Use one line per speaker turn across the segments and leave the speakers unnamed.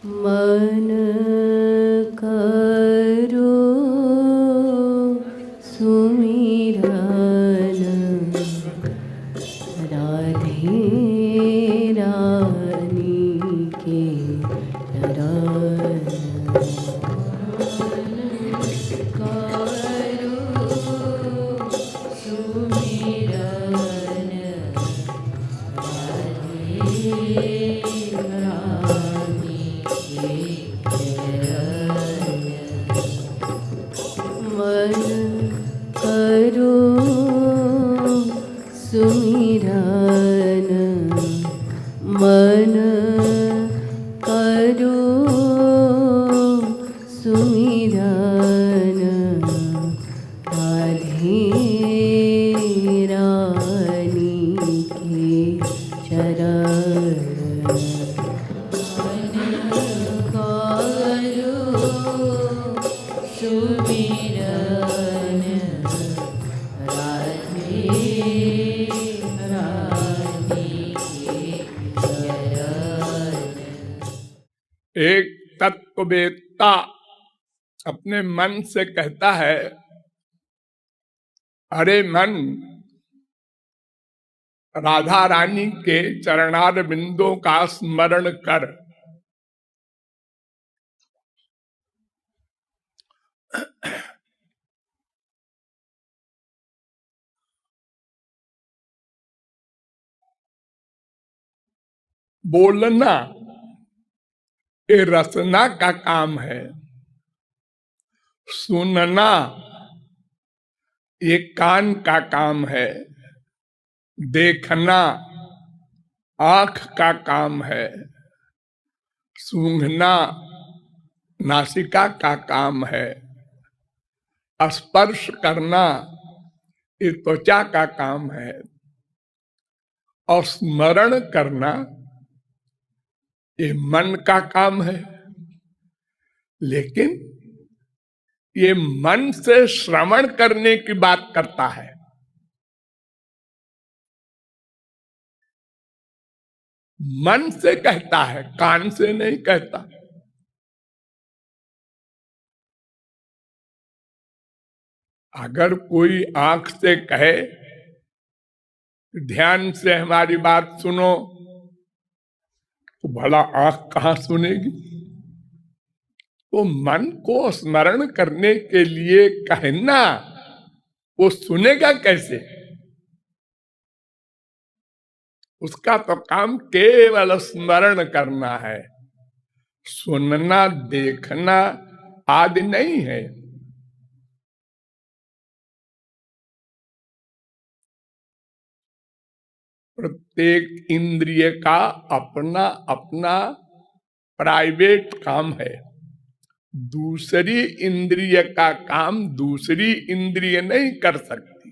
मन करो सुमिरन राधे रानी के चरण। करो सुमिरन राधे मन करो सुमिरन मन करो सुमिरन राधे रानी के चरण।
एक तत्ववेत्ता अपने मन से कहता है, अरे मन, राधा रानी के चरणार बिंदों का स्मरण कर। बोलना ये रसना का काम है, सुनना ये कान का काम है, देखना आंख का काम है, सूंघना नासिका का काम है, स्पर्श करना ये त्वचा का काम है, और स्मरण करना ये मन का काम है। लेकिन ये मन से श्रवण करने की बात करता है। मन से कहता है, कान से नहीं कहता। अगर कोई आंख से कहे ध्यान से हमारी बात सुनो, तो भला आंख कहां सुनेगी? तो मन को स्मरण करने के लिए कहना, वो सुनेगा कैसे? उसका तो काम केवल स्मरण करना है, सुनना देखना आदि नहीं है। प्रत्येक इंद्रिय का अपना अपना प्राइवेट काम है। दूसरी इंद्रिय का काम दूसरी इंद्रिय नहीं कर सकती।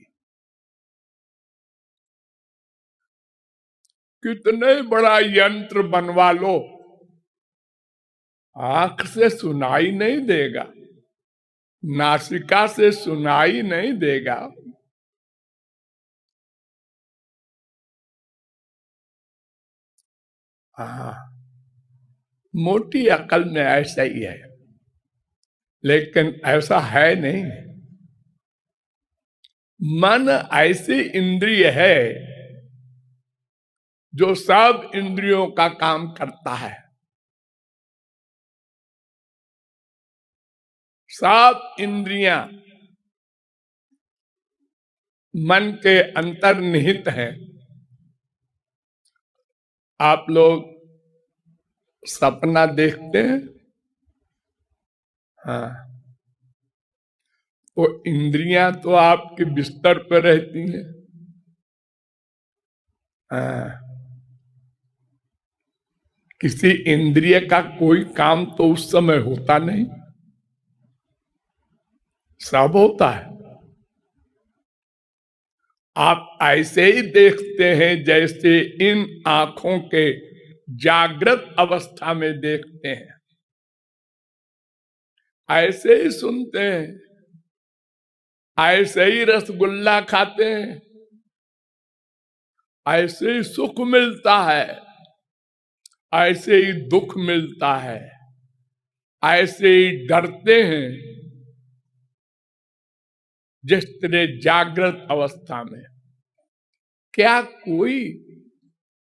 कितने बड़ा यंत्र बनवा लो, आंख से सुनाई नहीं देगा, नासिका से सुनाई नहीं देगा। हाँ, मोटी अकल में ऐसा ही है, लेकिन ऐसा है नहीं। मन ऐसी इंद्रिय है जो सब इंद्रियों का काम करता है। सब इंद्रियां मन के अंतर्निहित हैं। आप लोग सपना देखते हैं, हाँ, तो इंद्रियां तो आपके बिस्तर पर रहती हैं। हाँ, किसी इंद्रिय का कोई काम तो उस समय होता नहीं, सब होता है। आप ऐसे ही देखते हैं जैसे इन आंखों के जागृत अवस्था में देखते हैं, ऐसे ही सुनते हैं, ऐसे ही रसगुल्ला खाते हैं, ऐसे ही सुख मिलता है, ऐसे ही दुख मिलता है। ऐसे ही डरते हैं जिस तरह जागृत अवस्था में। क्या कोई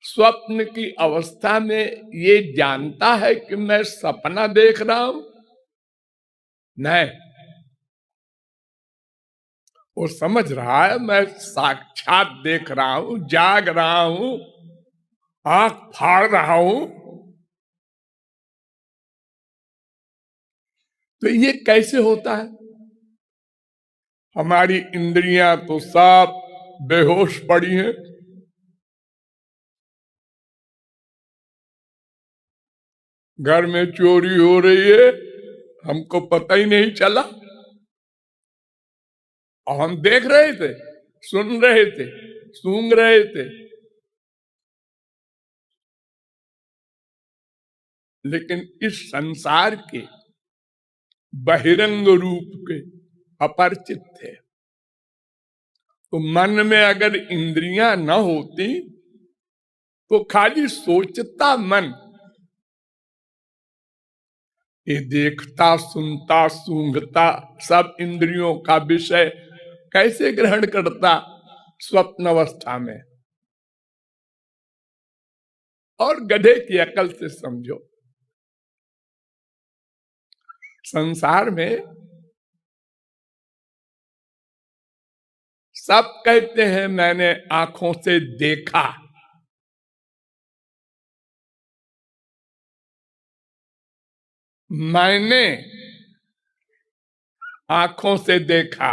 स्वप्न की अवस्था में ये जानता है कि मैं सपना देख रहा हूं? नहीं, वो समझ रहा है मैं साक्षात देख रहा हूं, जाग रहा हूं, आंख फाड़ रहा हूं। तो ये कैसे होता है? हमारी इंद्रियां तो सब बेहोश पड़ी हैं। घर में चोरी हो रही है, हमको पता ही नहीं चला, और हम देख रहे थे, सुन रहे थे, सूंघ रहे थे। लेकिन इस संसार के बहिरंग रूप के अपरिचित थे। तो मन में अगर इंद्रियां न होती तो खाली सोचता मन, ये देखता, सुनता, सूंघता सब इंद्रियों का विषय कैसे ग्रहण करता स्वप्न अवस्था में? और गधे की अकल से समझो, संसार में सब कहते हैं मैंने आंखों से देखा, मैंने आंखों से देखा,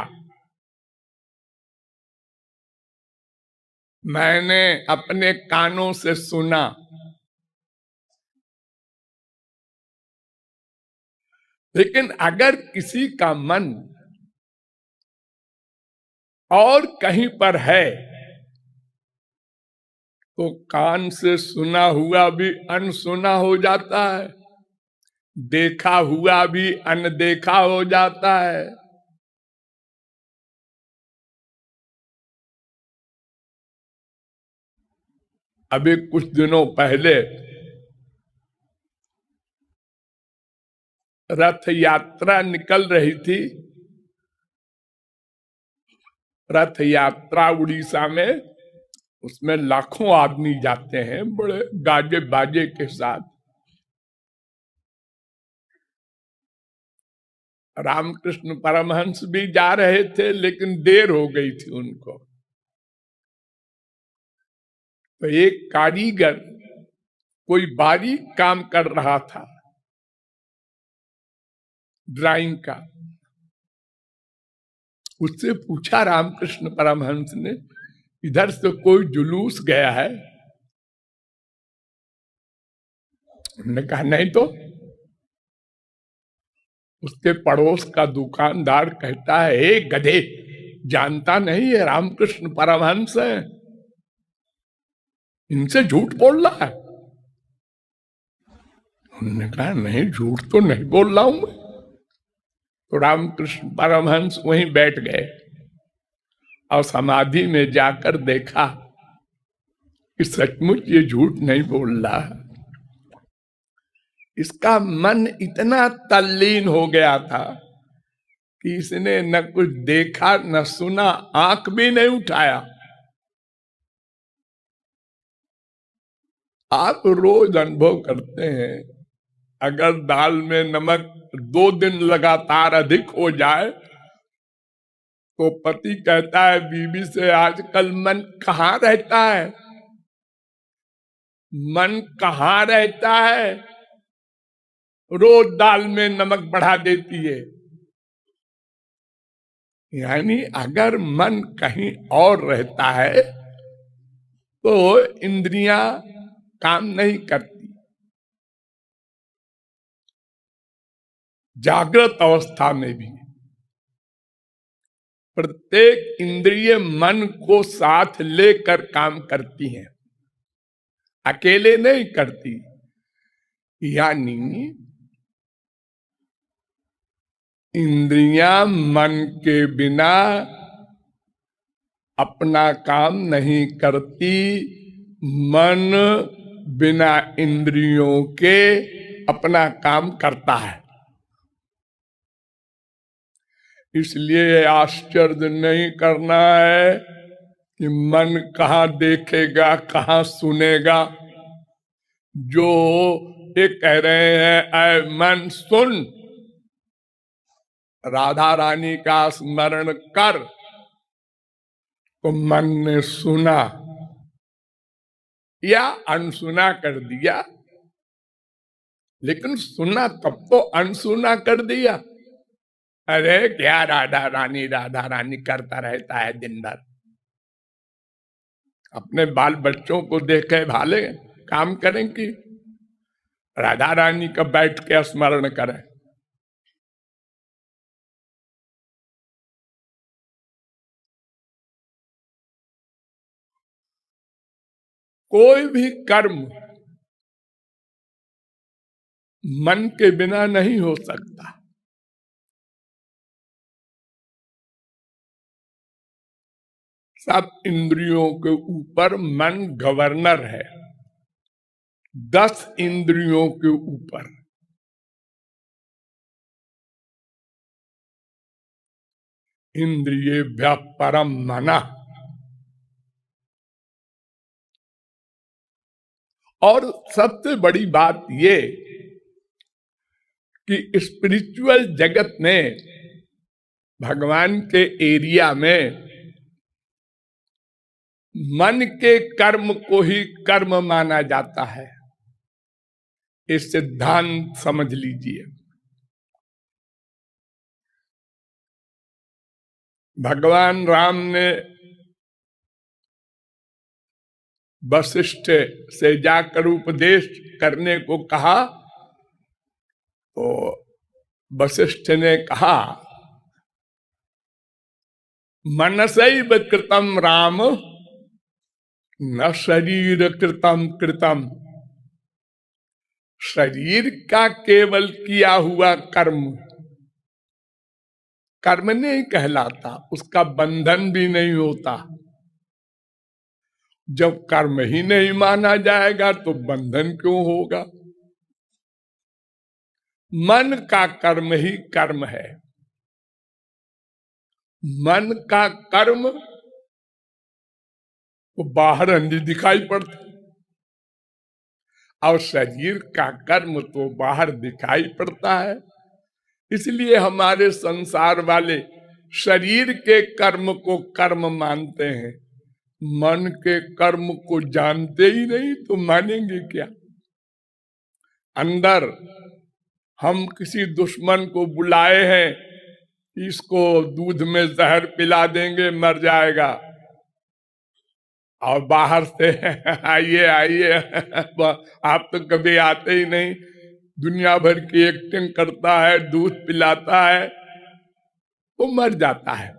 मैंने अपने कानों से सुना। लेकिन अगर किसी का मन और कहीं पर है तो कान से सुना हुआ भी अनसुना हो जाता है, देखा हुआ भी अनदेखा हो जाता है। अभी कुछ दिनों पहले रथ यात्रा निकल रही थी। रथ यात्रा उड़ीसा में, उसमें लाखों आदमी जाते हैं बड़े गाजे बाजे के साथ। रामकृष्ण परमहंस भी जा रहे थे, लेकिन देर हो गई थी उनको। तो एक कारीगर कोई बारीक काम कर रहा था ड्राइंग का। उससे पूछा रामकृष्ण परमहंस ने, इधर से कोई जुलूस गया है? उन्होंने कहा नहीं तो। उसके पड़ोस का दुकानदार कहता है, हे गधे, जानता नहीं है रामकृष्ण परमहंस है, इनसे झूठ बोल रहा है। उन्होंने कहा नहीं, झूठ तो नहीं बोल रहा हूं मैं। तो रामकृष्ण परमहंस वहीं बैठ गए और समाधि में जाकर देखा कि सचमुच ये झूठ नहीं बोल रहा। इसका मन इतना तल्लीन हो गया था कि इसने न कुछ देखा न सुना, आंख भी नहीं उठाया। आप रोज अनुभव करते हैं, अगर दाल में नमक 2 दिन लगातार अधिक हो जाए तो पति कहता है बीवी से, आजकल मन कहाँ रहता है, मन कहाँ रहता है, रोज दाल में नमक बढ़ा देती है। यानी अगर मन कहीं और रहता है तो इंद्रियां काम नहीं करती। जागृत अवस्था में भी प्रत्येक इंद्रिय मन को साथ लेकर काम करती हैं, अकेले नहीं करती। यानी इंद्रियां मन के बिना अपना काम नहीं करती, मन बिना इंद्रियों के अपना काम करता है। इसलिए आश्चर्य नहीं करना है कि मन कहाँ देखेगा कहाँ सुनेगा। जो ये कह रहे हैं ऐ मन सुन, राधा रानी का स्मरण कर, तो मन ने सुना या अनसुना कर दिया, लेकिन सुना तब तो अनसुना कर दिया। अरे क्या राधा रानी करता रहता है दिन भर। अपने बाल बच्चों को देखे भाले काम करें कि राधा रानी का बैठ के स्मरण करें। कोई भी कर्म मन के बिना नहीं हो सकता। सब इंद्रियों के ऊपर मन गवर्नर है, 10 इंद्रियों के ऊपर। इंद्रियेभ्यः परम मनः। और सबसे बड़ी बात ये कि स्पिरिचुअल जगत ने भगवान के एरिया में मन के कर्म को ही कर्म माना जाता है। इस सिद्धांत समझ लीजिए। भगवान राम ने वशिष्ठ से जाकर उपदेश करने को कहा, तो वशिष्ठ ने कहा मनसैव कृतम राम न शरीर कृतम कृतम। शरीर का केवल किया हुआ कर्म कर्म नहीं कहलाता, उसका बंधन भी नहीं होता। जब कर्म ही नहीं माना जाएगा तो बंधन क्यों होगा। मन का कर्म ही कर्म है। मन का कर्म वो बाहर अंधी दिखाई पड़ता, और शरीर का कर्म तो बाहर दिखाई पड़ता है। इसलिए हमारे संसार वाले शरीर के कर्म को कर्म मानते हैं, मन के कर्म को जानते ही नहीं, तो मानेंगे क्या। अंदर हम किसी दुश्मन को बुलाए हैं, इसको दूध में जहर पिला देंगे मर जाएगा, और बाहर से आइए आइए आप तो कभी आते ही नहीं, दुनिया भर की एक्टिंग करता है, दूध पिलाता है, तो मर जाता है।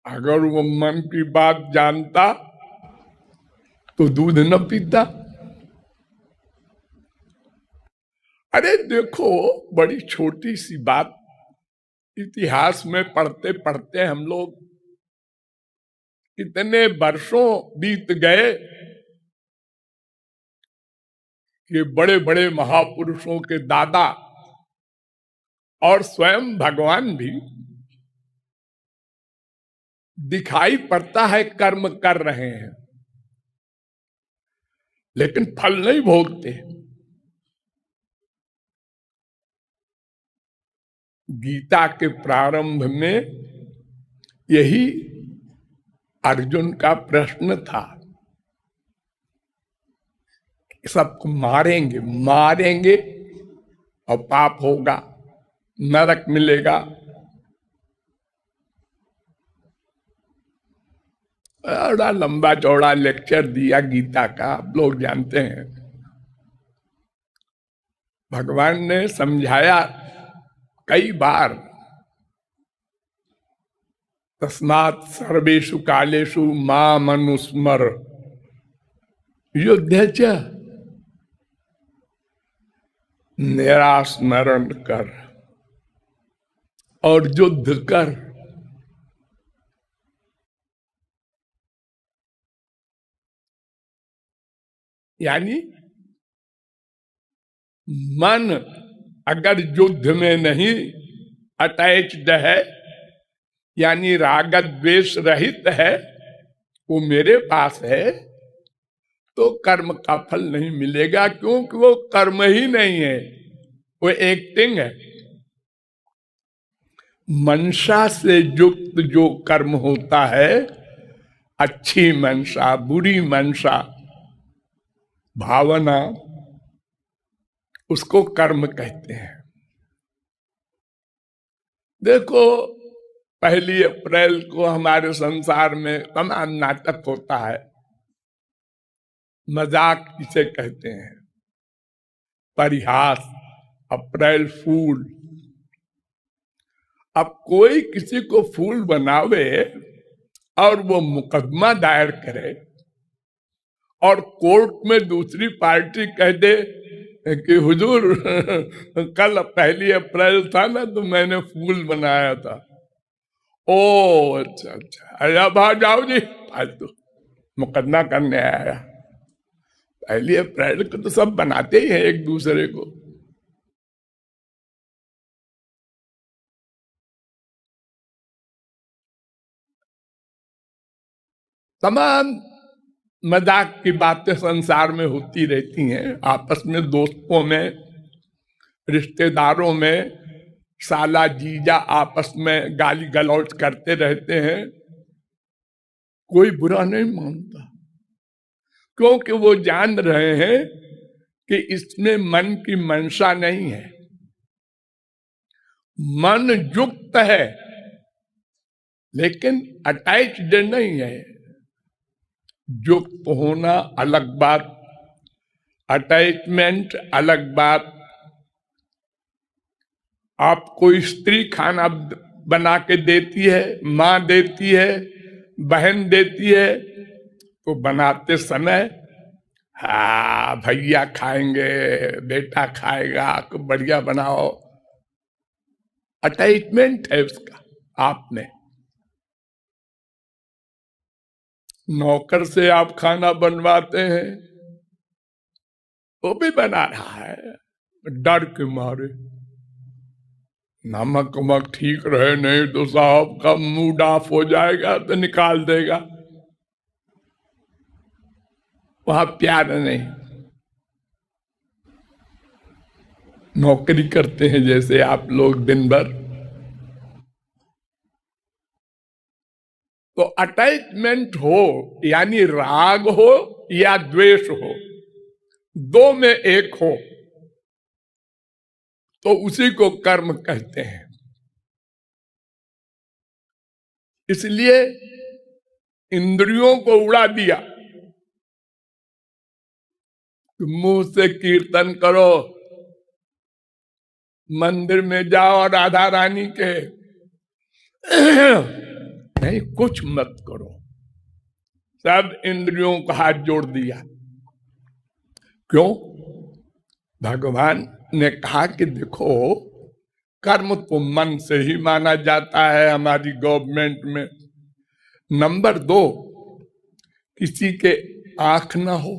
अगर वो मन की बात जानता तो दूध न पीता। अरे देखो, बड़ी छोटी सी बात, इतिहास में पढ़ते पढ़ते हम लोग कितने वर्षों बीत गए कि बड़े बड़े महापुरुषों के दादा और स्वयं भगवान भी दिखाई पड़ता है कर्म कर रहे हैं, लेकिन फल नहीं भोगते। गीता के प्रारंभ में यही अर्जुन का प्रश्न था, सबको मारेंगे मारेंगे और पाप होगा, नरक मिलेगा। बड़ा लंबा चौड़ा लेक्चर दिया गीता का, आप लोग जानते हैं। भगवान ने समझाया कई बार, तस्मात् सर्वेषु कालेषु माम अनुस्मर युध्य च। मेरा स्मरण कर और युद्ध कर। यानी मन अगर युद्ध में नहीं अटैच्ड है, यानी राग द्वेष रहित है, वो मेरे पास है, तो कर्म का फल नहीं मिलेगा, क्योंकि वो कर्म ही नहीं है, वो एक्टिंग है। मनसा से युक्त जो कर्म होता है, अच्छी मनसा, बुरी मनसा, भावना, उसको कर्म कहते हैं। देखो, 1 अप्रैल को हमारे संसार में तमाम नाटक होता है, मजाक इसे कहते हैं, परिहास, अप्रैल फूल। अब कोई किसी को फूल बनावे और वो मुकदमा दायर करे और कोर्ट में दूसरी पार्टी कह दे कि हुजूर कल 1 अप्रैल था ना, तो मैंने फूल बनाया था। ओ अच्छा अच्छा, अरे भाग जाओ जी, फालतू मुकदमा करने आया। 1 अप्रैल को तो सब बनाते ही हैं एक दूसरे को। तमाम मजाक की बातें संसार में होती रहती हैं, आपस में, दोस्तों में, रिश्तेदारों में, साला जीजा आपस में गाली गलौज करते रहते हैं, कोई बुरा नहीं मानता, क्योंकि वो जान रहे हैं कि इसमें मन की मंशा नहीं है। मन युक्त है लेकिन अटैच्ड नहीं है। युक्त होना अलग बात, अटैचमेंट अलग बात। आपको स्त्री खाना बना के देती है, माँ देती है, बहन देती है, तो बनाते समय हाँ भैया खाएंगे, बेटा खाएगा, तो बढ़िया बनाओ, अटैचमेंट है उसका आप में। नौकर से आप खाना बनवाते हैं, वो भी बना रहा है डर के मारे, नमक वमक ठीक रहे, नहीं तो साहब का मूड ऑफ हो जाएगा तो निकाल देगा। वहां प्यार नहीं, नौकरी करते हैं जैसे आप लोग दिन भर। तो अटैचमेंट हो, यानी राग हो या द्वेष हो, दो में एक हो, तो उसी को कर्म कहते हैं। इसलिए इंद्रियों को उड़ा दिया, मुंह से कीर्तन करो, मंदिर में जाओ राधा रानी के, नहीं कुछ मत करो, सब इंद्रियों का हाथ जोड़ दिया। क्यों? भगवान ने कहा कि देखो, कर्म तो मन से ही माना जाता है हमारी गवर्नमेंट में। नंबर 2, किसी के आंख ना हो,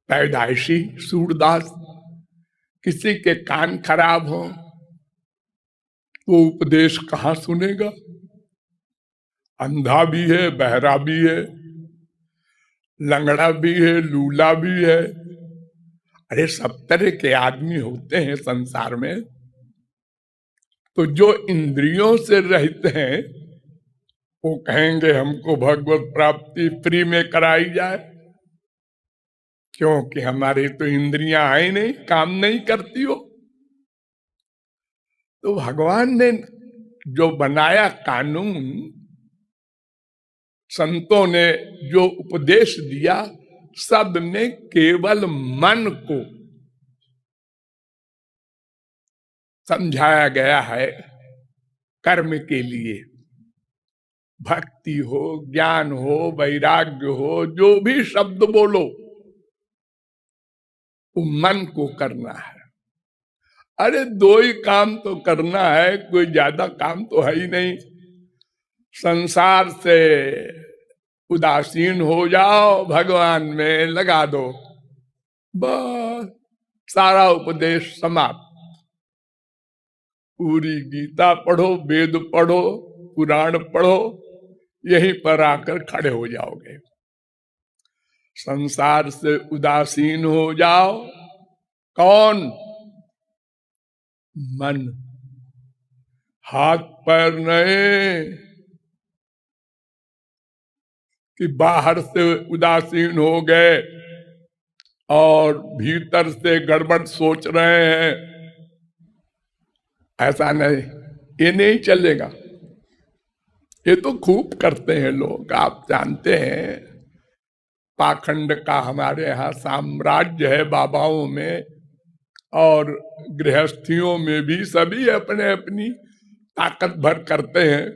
पैदाइशी सूरदास, किसी के कान खराब हो, तो उपदेश कहाँ सुनेगा? अंधा भी है, बहरा भी है, लंगड़ा भी है, लूला भी है, अरे सब तरह के आदमी होते हैं संसार में। तो जो इंद्रियों से रहित हैं, वो कहेंगे हमको भगवत प्राप्ति फ्री में कराई जाए, क्योंकि हमारी तो इंद्रियां आई नहीं, काम नहीं करती हो। तो भगवान ने जो बनाया कानून, संतों ने जो उपदेश दिया, सब में केवल मन को समझाया गया है कर्म के लिए। भक्ति हो, ज्ञान हो, वैराग्य हो, जो भी शब्द बोलो, वो मन को करना है। अरे 2 ही काम तो करना है, कोई ज्यादा काम तो है ही नहीं। संसार से उदासीन हो जाओ, भगवान में लगा दो, बस सारा उपदेश समाप्त। पूरी गीता पढ़ो, वेद पढ़ो, पुराण पढ़ो, यहीं पर आकर खड़े हो जाओगे। संसार से उदासीन हो जाओ। कौन? मन। हाथ पैर नहीं कि बाहर से उदासीन हो गए और भीतर से गड़बड़ सोच रहे हैं। ऐसा नहीं, ये नहीं चलेगा। ये तो खूब करते हैं लोग, आप जानते हैं। पाखंड का हमारे यहाँ साम्राज्य है बाबाओं में और गृहस्थियों में भी। सभी अपने अपनी ताकत भर करते हैं,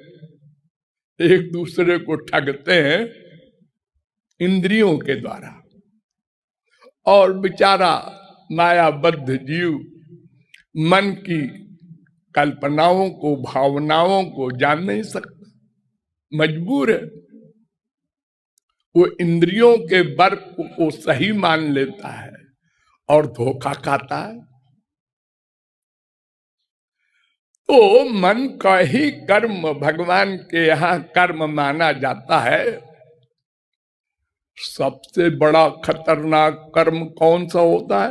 एक दूसरे को ठगते हैं इंद्रियों के द्वारा। और बेचारा मायाबद्ध जीव मन की कल्पनाओं को, भावनाओं को जान नहीं सकता, मजबूर है। वो इंद्रियों के वर्क को सही मान लेता है और धोखा खाता है। तो मन का ही कर्म भगवान के यहाँ कर्म माना जाता है। सबसे बड़ा खतरनाक कर्म कौन सा होता है?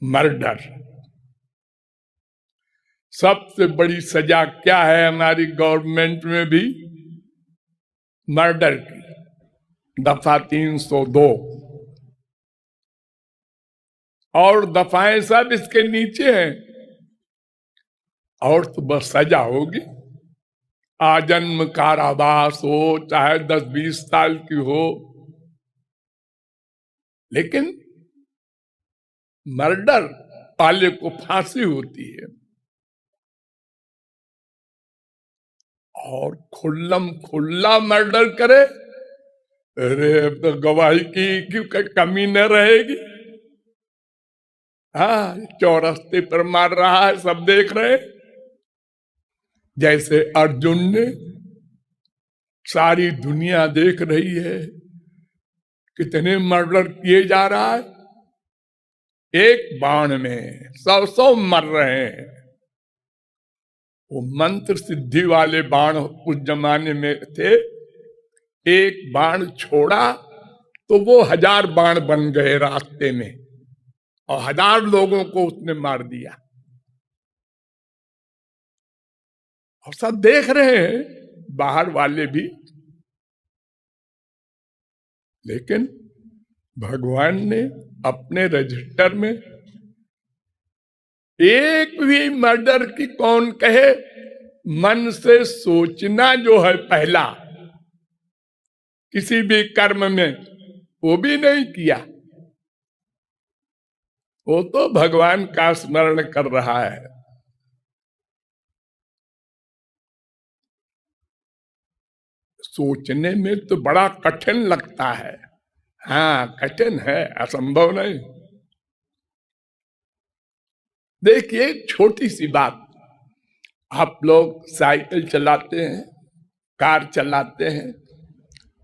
मर्डर। सबसे बड़ी सजा क्या है हमारी गवर्नमेंट में भी? मर्डर की, दफा 302। और दफाएं सब इसके नीचे हैं। और तो बस सजा होगी, आजन्म कारावास हो, चाहे 10-20 साल की हो। लेकिन मर्डर वाले को फांसी होती है। और खुल्लम खुल्ला मर्डर करे, अरे अब तो गवाही की कमी न रहेगी। हाँ, चौरस्ते पर मार रहा है, सब देख रहे। जैसे अर्जुन ने, सारी दुनिया देख रही है कितने मर्डर किए जा रहा है। एक बाण में 100 मर रहे हैं। वो मंत्र सिद्धि वाले बाण उस जमाने में थे। एक बाण छोड़ा तो वो 1000 बाण बन गए रास्ते में, और 1000 लोगों को उसने मार दिया। और सब देख रहे हैं, बाहर वाले भी। लेकिन भगवान ने अपने रजिस्टर में एक भी मर्डर की कौन कहे, मन से सोचना जो है पहला किसी भी कर्म में, वो भी नहीं किया। वो तो भगवान का स्मरण कर रहा है। सोचने में तो बड़ा कठिन लगता है। हाँ, कठिन है, असंभव नहीं। देखिए, छोटी सी बात, आप लोग साइकिल चलाते हैं, कार चलाते हैं,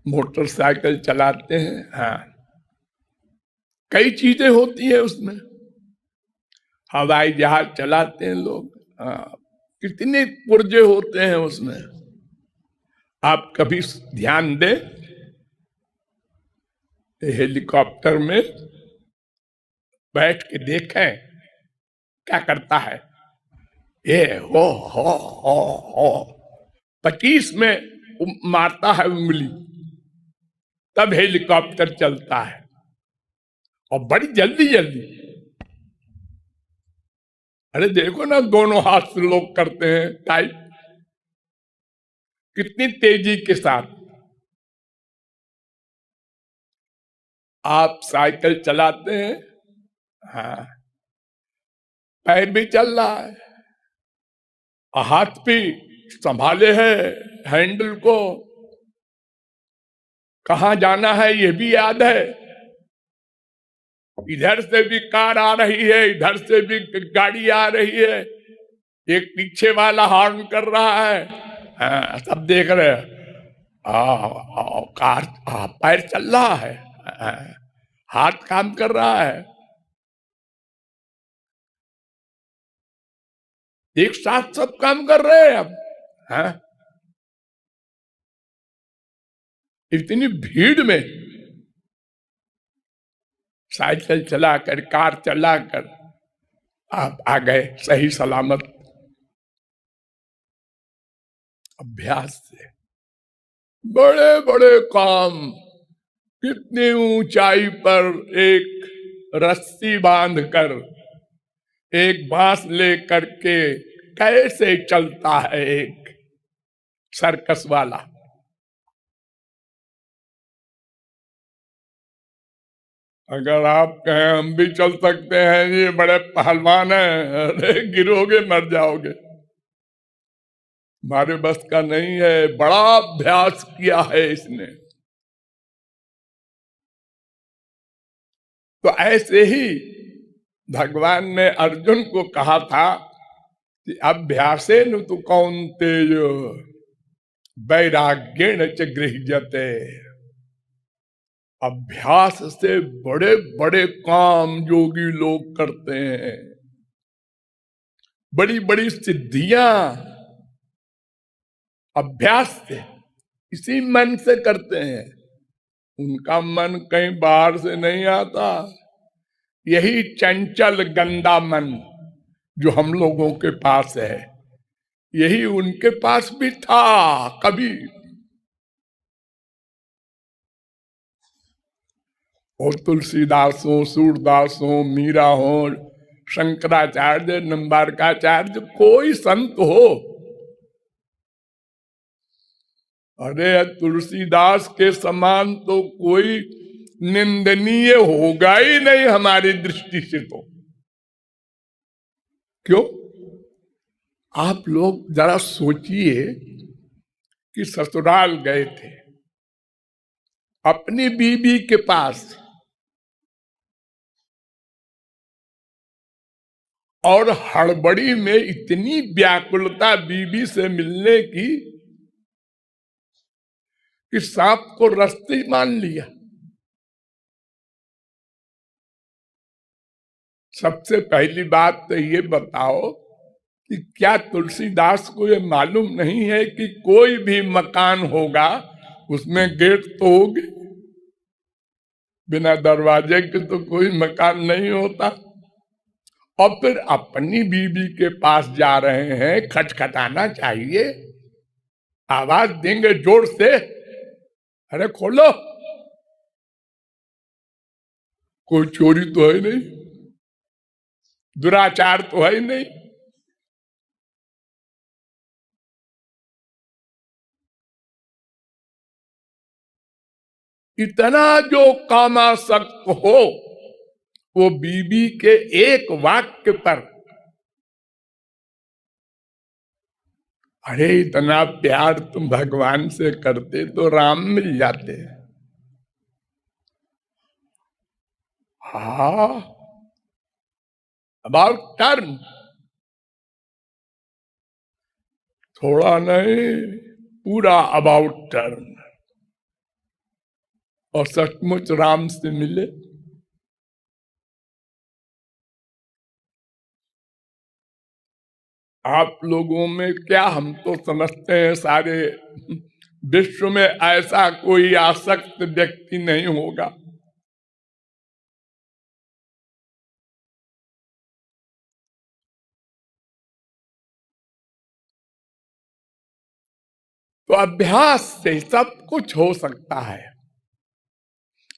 मोटरसाइकिल चलाते हैं। हाँ, कई चीजें होती है उसमें। हवाई जहाज चलाते हैं लोग। हाँ, कितने पुर्जे होते हैं उसमें। आप कभी ध्यान दें, हेलीकॉप्टर में बैठ के देखें क्या करता है। ये हो 25 में मारता है उंगली, तब हेलीकॉप्टर चलता है, और बड़ी जल्दी जल्दी। अरे देखो ना, दोनों हाथ से लोग करते हैं टाइप, कितनी तेजी के साथ। आप साइकिल चलाते हैं, हाँ, पैर भी चल रहा है, हाथ भी संभाले है हैंडल को, कहां जाना है ये भी याद है। इधर से भी कार आ रही है, इधर से भी गाड़ी आ रही है, एक पीछे वाला हॉर्न कर रहा है। हाँ, सब देख रहे हैं। कार, पैर चल रहा है, हाथ काम कर रहा है। एक साथ सब काम कर रहे हैं अब। हाँ? इतनी भीड़ में साइकिल चलाकर, कार चलाकर आप आ गए सही सलामत, अभ्यास से। बड़े बड़े काम, कितनी ऊंचाई पर एक रस्सी बांधकर, एक बांस लेकर के कैसे चलता है एक सर्कस वाला। अगर आप कहें हम भी चल सकते हैं, ये बड़े पहलवान हैं, अरे गिरोगे मर जाओगे, हमारे बस का नहीं है। बड़ा अभ्यास किया है इसने। तो ऐसे ही भगवान ने अर्जुन को कहा था कि अभ्यासे नु तु कौन्तेय वैराग्येण च गृह्यते। अभ्यास से बड़े बड़े काम योगी लोग करते हैं, बड़ी बड़ी सिद्धियां अभ्यास से, इसी मन से करते हैं। उनका मन कहीं बाहर से नहीं आता। यही चंचल गंदा मन जो हम लोगों के पास है, यही उनके पास भी था कभी। और तुलसीदास हो, सूरदास हो, मीरा हो, शंकराचार्य, नंबारकाचार्य, कोई संत हो, अरे तुलसीदास के समान तो कोई निंदनीय होगा ही नहीं हमारी दृष्टि से। तो क्यों? आप लोग जरा सोचिए कि ससुराल गए थे अपनी बीबी के पास, और हड़बड़ी में इतनी व्याकुलता बीबी से मिलने की कि सांप को रस्सी मान लिया। सबसे पहली बात तो ये बताओ कि क्या तुलसीदास को ये मालूम नहीं है कि कोई भी मकान होगा उसमें गेट तो होगी, बिना दरवाजे के तो कोई मकान नहीं होता। और फिर अपनी बीबी के पास जा रहे हैं, खटखटाना चाहिए, आवाज देंगे जोर से, अरे खोलो, कोई चोरी तो है नहीं, दुराचार तो है नहीं। इतना जो कामासक्त हो, वो बीबी के एक वाक्य पर, अरे इतना प्यार तुम भगवान से करते तो राम मिल जाते। हा, अबाउट टर्न, थोड़ा नहीं, पूरा अबाउट टर्न, और सचमुच राम से मिले। आप लोगों में क्या, हम तो समझते हैं सारे विश्व में ऐसा कोई आसक्त व्यक्ति नहीं होगा। तो अभ्यास से सब कुछ हो सकता है।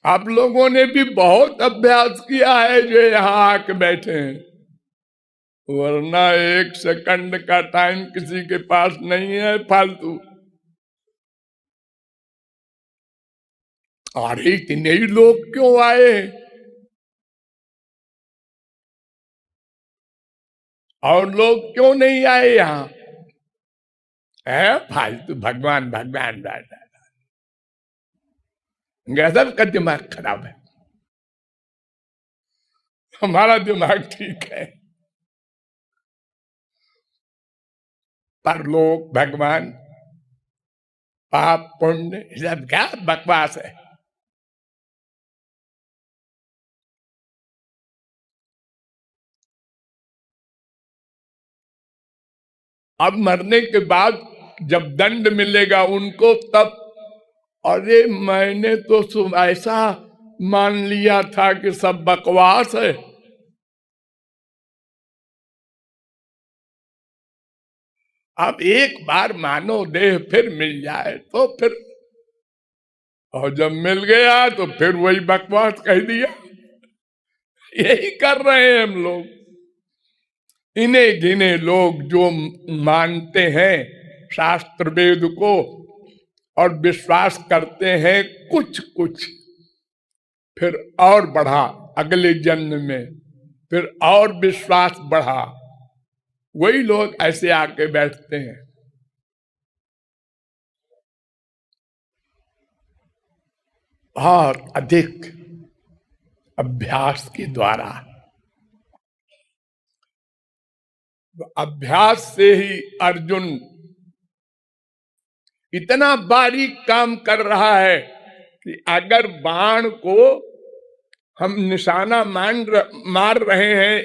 आप लोगों ने भी बहुत अभ्यास किया है जो यहाँ आके बैठे हैं, वरना एक सेकंड का टाइम किसी के पास नहीं है फालतू। अरे इतने ही लोग क्यों आए, और लोग क्यों नहीं आए यहाँ? है फालतू भगवान भगवान गजब का दिमाग खराब है। हमारा दिमाग ठीक है, पर लोग भगवान पाप पुण्य सब क्या बकवास है। अब मरने के बाद जब दंड मिलेगा उनको, तब अरे मैंने तो ऐसा मान लिया था कि सब बकवास है। अब एक बार मानव देह फिर मिल जाए तो फिर, और जब मिल गया तो फिर वही बकवास कह दिया। यही कर रहे हैं हम लोग। इन्हें गिने लोग जो मानते हैं शास्त्र वेद को और विश्वास करते हैं कुछ कुछ, फिर और बढ़ा अगले जन्म में, फिर और विश्वास बढ़ा, वही लोग ऐसे आके बैठते हैं। और अधिक अभ्यास के द्वारा, अभ्यास से ही अर्जुन इतना बारीक काम कर रहा है कि अगर बाण को हम निशाना मार रहे हैं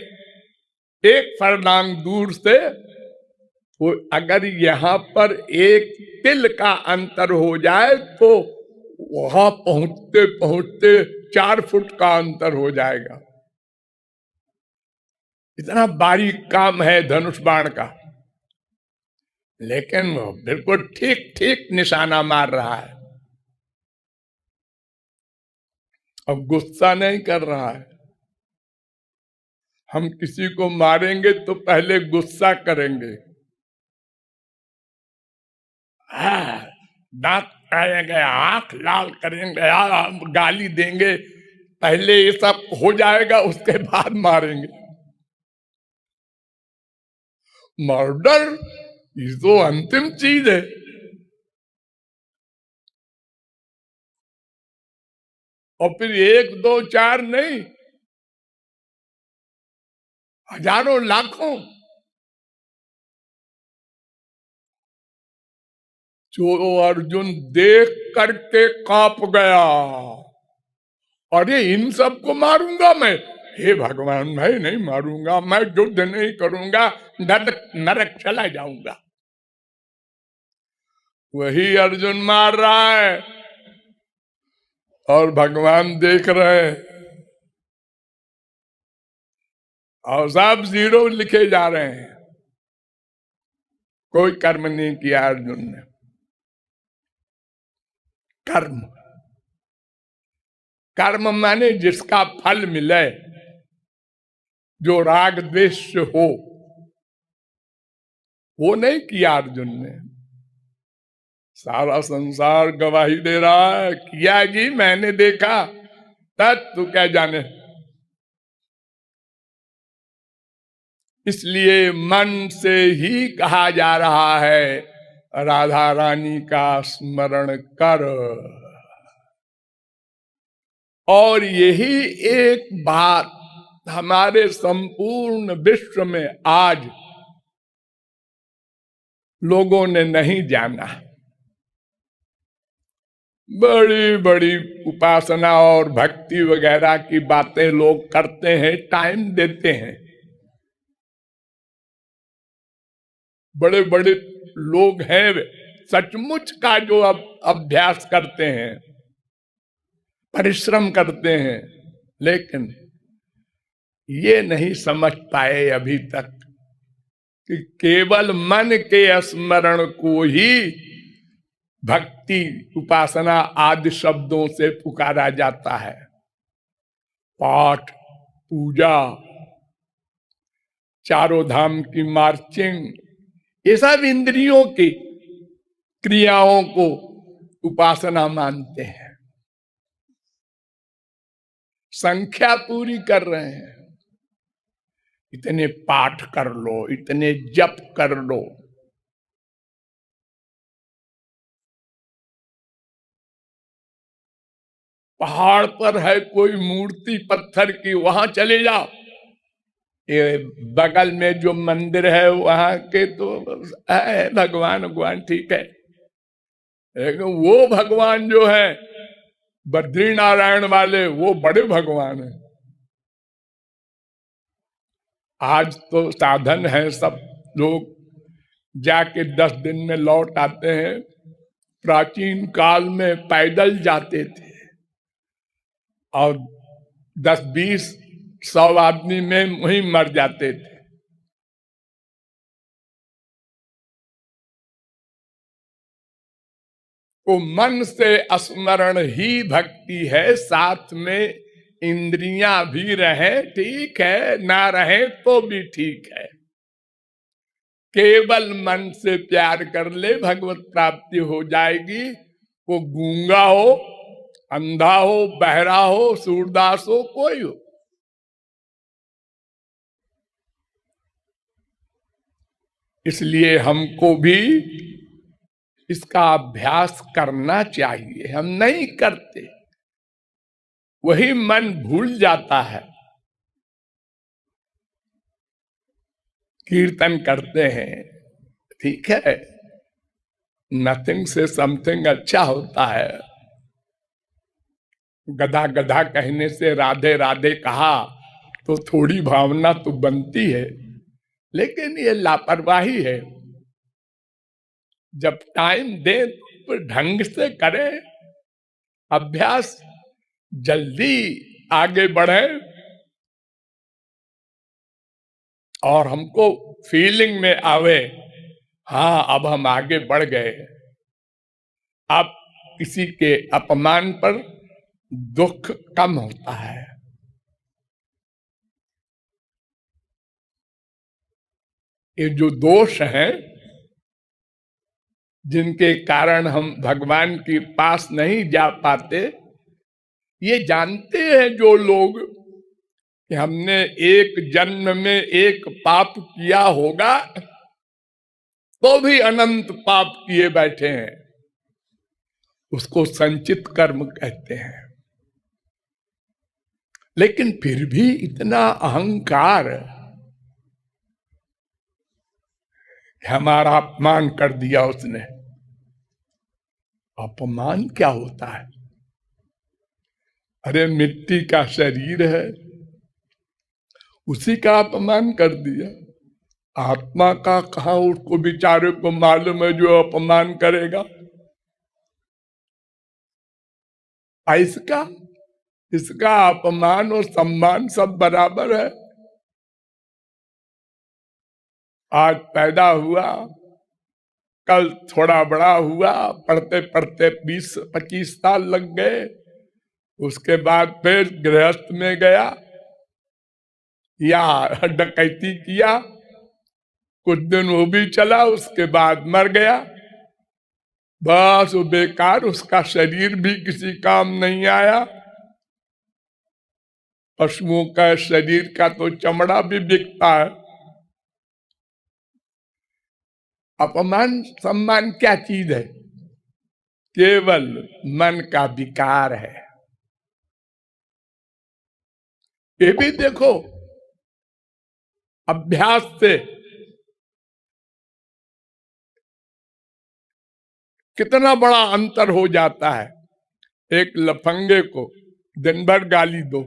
एक फरलांग दूर से, तो अगर यहां पर एक तिल का अंतर हो जाए तो वहां पहुंचते पहुंचते 4 फुट का अंतर हो जाएगा। इतना बारीक काम है धनुष बाण का, लेकिन वो बिल्कुल ठीक ठीक निशाना मार रहा है। अब गुस्सा नहीं कर रहा है। हम किसी को मारेंगे तो पहले गुस्सा करेंगे, दांत करेंगे, आंख लाल करेंगे, गाली देंगे, पहले ये सब हो जाएगा उसके बाद मारेंगे। मर्डर ये तो अंतिम चीज है। और फिर 1 2 4 नहीं, हजारों लाखों। जो अर्जुन देख करके कांप गया, अरे इन सबको मारूंगा मैं, हे भगवान मैं नहीं मारूंगा, मैं युद्ध नहीं करूंगा, नरक चला जाऊंगा। वही अर्जुन मार रहा है और भगवान देख रहे हैं, और सब 0 लिखे जा रहे हैं। कोई कर्म नहीं किया अर्जुन ने। कर्म, कर्म माने जिसका फल मिले, जो राग द्वेष हो, वो नहीं किया अर्जुन ने। सारा संसार गवाही दे रहा है, किया जी मैंने देखा, तब तू क्या जाने। इसलिए मन से ही कहा जा रहा है राधा रानी का स्मरण कर। और यही एक बात हमारे संपूर्ण विश्व में आज लोगों ने नहीं जाना। बड़ी बड़ी उपासना और भक्ति वगैरह की बातें लोग करते हैं, टाइम देते हैं। बड़े बड़े लोग हैं सचमुच का जो अब अभ्यास करते हैं, परिश्रम करते हैं, लेकिन ये नहीं समझ पाए अभी तक कि केवल मन के स्मरण को ही भक्ति उपासना आदि शब्दों से पुकारा जाता है। पाठ, पूजा, चारों धाम की मार्चिंग, ये सब इंद्रियों की क्रियाओं को उपासना मानते हैं। संख्या पूरी कर रहे हैं, इतने पाठ कर लो, इतने जप कर लो। पहाड़ पर है कोई मूर्ति पत्थर की, वहां चले जाओ, ये बगल में जो मंदिर है वहां के तो है भगवान ठीक है, लेकिन वो भगवान जो है बद्री नारायण वाले, वो बड़े भगवान हैं। आज तो साधन है, सब लोग जाके 10 दिन में लौट आते हैं। प्राचीन काल में पैदल जाते थे और 10-20-100 आदमी में वहीं मर जाते थे। तो मन से स्मरण ही भक्ति है, साथ में इंद्रियां भी रहे ठीक है, ना रहे तो भी ठीक है। केवल मन से प्यार कर ले, भगवत प्राप्ति हो जाएगी। वो गूंगा हो, अंधा हो, बहरा हो, सूरदास हो, कोई हो। इसलिए हमको भी इसका अभ्यास करना चाहिए। हम नहीं करते, वही मन भूल जाता है। कीर्तन करते हैं, ठीक है, नथिंग से समथिंग अच्छा होता है। गधा गधा कहने से राधे राधे कहा तो थोड़ी भावना तो बनती है, लेकिन ये लापरवाही है। जब टाइम दे तो ढंग से करें, अभ्यास, जल्दी आगे बढ़े और हमको फीलिंग में आवे, हाँ अब हम आगे बढ़ गए। अब किसी के अपमान पर दुख कम होता है। ये जो दोष हैं जिनके कारण हम भगवान के पास नहीं जा पाते, ये जानते हैं जो लोग कि हमने एक जन्म में एक पाप किया होगा तो भी अनंत पाप किए बैठे हैं, उसको संचित कर्म कहते हैं। लेकिन फिर भी इतना अहंकार, हमारा अपमान कर दिया उसने। अपमान क्या होता है? अरे मिट्टी का शरीर है, उसी का अपमान कर दिया। आत्मा का कहा उसको बेचारे को मालूम है जो अपमान करेगा। इसका अपमान और सम्मान सब बराबर है। आज पैदा हुआ, कल थोड़ा बड़ा हुआ, पढ़ते पढ़ते 20-25 साल लग गए, उसके बाद फिर गृहस्थ में गया या डकैती किया, कुछ दिन वो भी चला, उसके बाद मर गया। बस वो बेकार, उसका शरीर भी किसी काम नहीं आया। पशुओं का शरीर का तो चमड़ा भी बिकता है। अपमान सम्मान क्या चीज है? केवल मन का विकार है। ये भी देखो, अभ्यास से कितना बड़ा अंतर हो जाता है। एक लफंगे को दिन भर गाली दो,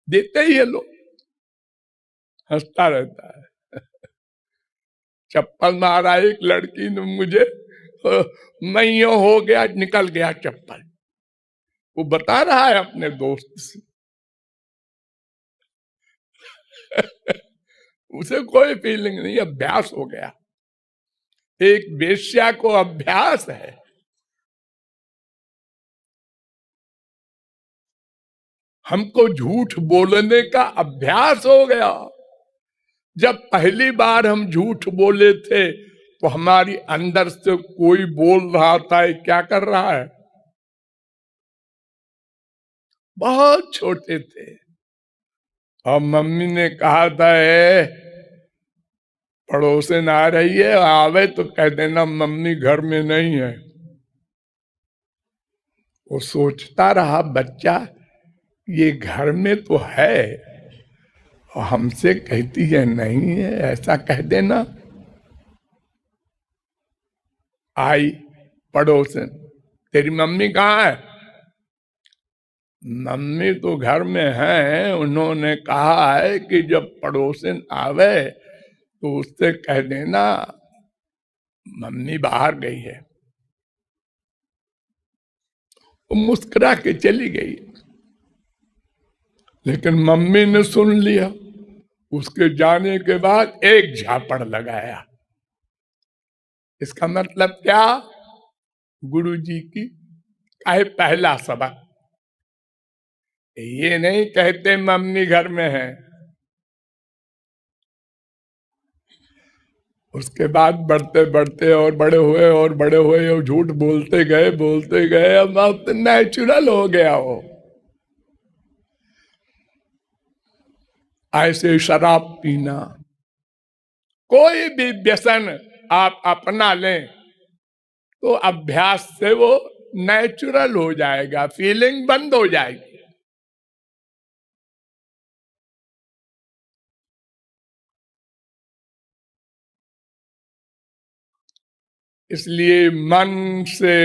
देते ही है लोग, हंसता रहता है। चप्पल मारा एक लड़की ने मुझे, मैं यो हो गया, निकल गया चप्पल। वो बता रहा है अपने दोस्त से। उसे कोई फीलिंग नहीं, अभ्यास हो गया। एक वेश्या को अभ्यास है। हमको झूठ बोलने का अभ्यास हो गया। जब पहली बार हम झूठ बोले थे तो हमारी अंदर से कोई बोल रहा था, क्या कर रहा है? बहुत छोटे थे और मम्मी ने कहा था पड़ोसन आ रही है, आवे तो कह देना मम्मी घर में नहीं है। वो सोचता रहा बच्चा, ये घर में तो है और हमसे कहती है नहीं है, ऐसा कह देना। आई पड़ोसन, तेरी मम्मी कहाँ है? मम्मी तो घर में है, उन्होंने कहा है कि जब पड़ोसन आवे तो उससे कह देना मम्मी बाहर गई है। वो मुस्कुरा के चली गई, लेकिन मम्मी ने सुन लिया। उसके जाने के बाद एक झापड़ लगाया। इसका मतलब क्या? गुरु जी की पहला सबक। ये नहीं कहते मम्मी घर में है, उसके बाद बढ़ते बढ़ते और बड़े हुए और बड़े हुए और झूठ बोलते गए, अब नेचुरल हो गया हो। ऐसे शराब पीना, कोई भी व्यसन आप अपना लें तो अभ्यास से वो नेचुरल हो जाएगा, फीलिंग बंद हो जाएगी। इसलिए मन से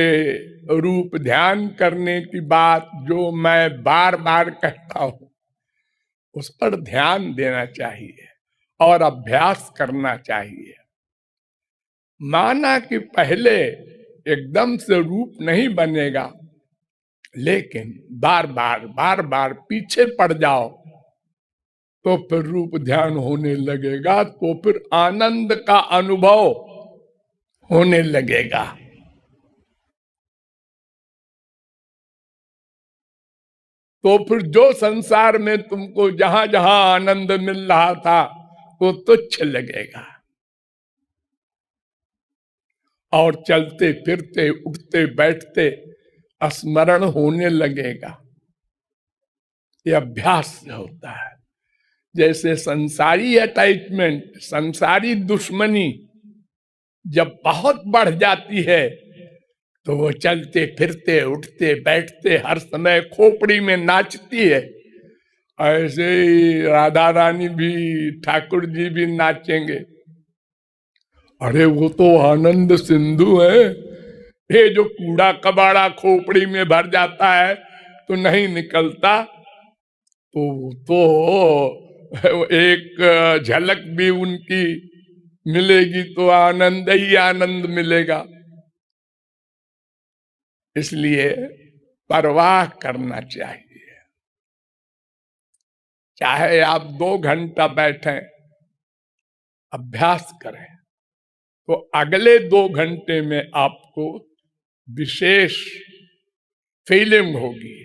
रूप ध्यान करने की बात जो मैं बार बार कहता हूं, उस पर ध्यान देना चाहिए और अभ्यास करना चाहिए। माना कि पहले एकदम से रूप नहीं बनेगा, लेकिन बार बार पीछे पड़ जाओ तो फिर रूप ध्यान होने लगेगा, तो फिर आनंद का अनुभव होने लगेगा। तो फिर जो संसार में तुमको जहां जहां आनंद मिल रहा था वो तुच्छ लगेगा, और चलते फिरते उठते बैठते स्मरण होने लगेगा। ये अभ्यास से होता है। जैसे संसारी अटैचमेंट, संसारी दुश्मनी जब बहुत बढ़ जाती है तो वो चलते फिरते उठते बैठते हर समय खोपड़ी में नाचती है। ऐसे ही राधा रानी भी, ठाकुर जी भी नाचेंगे। अरे वो तो आनंद सिंधु है। ये जो कूड़ा कबाड़ा खोपड़ी में भर जाता है तो नहीं निकलता, तो एक झलक भी उनकी मिलेगी तो आनंद ही आनंद मिलेगा। इसलिए परवाह करना चाहिए। चाहे आप 2 घंटा बैठें, अभ्यास करें, तो अगले 2 घंटे में आपको विशेष फीलिंग होगी।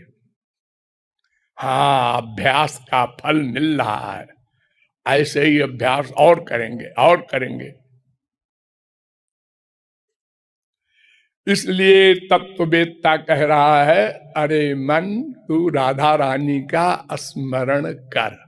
हाँ, अभ्यास का फल मिल रहा है। ऐसे ही अभ्यास और करेंगे और करेंगे। इसलिए तत्ववेत्ता कह रहा है, अरे मन तू राधा रानी का स्मरण कर।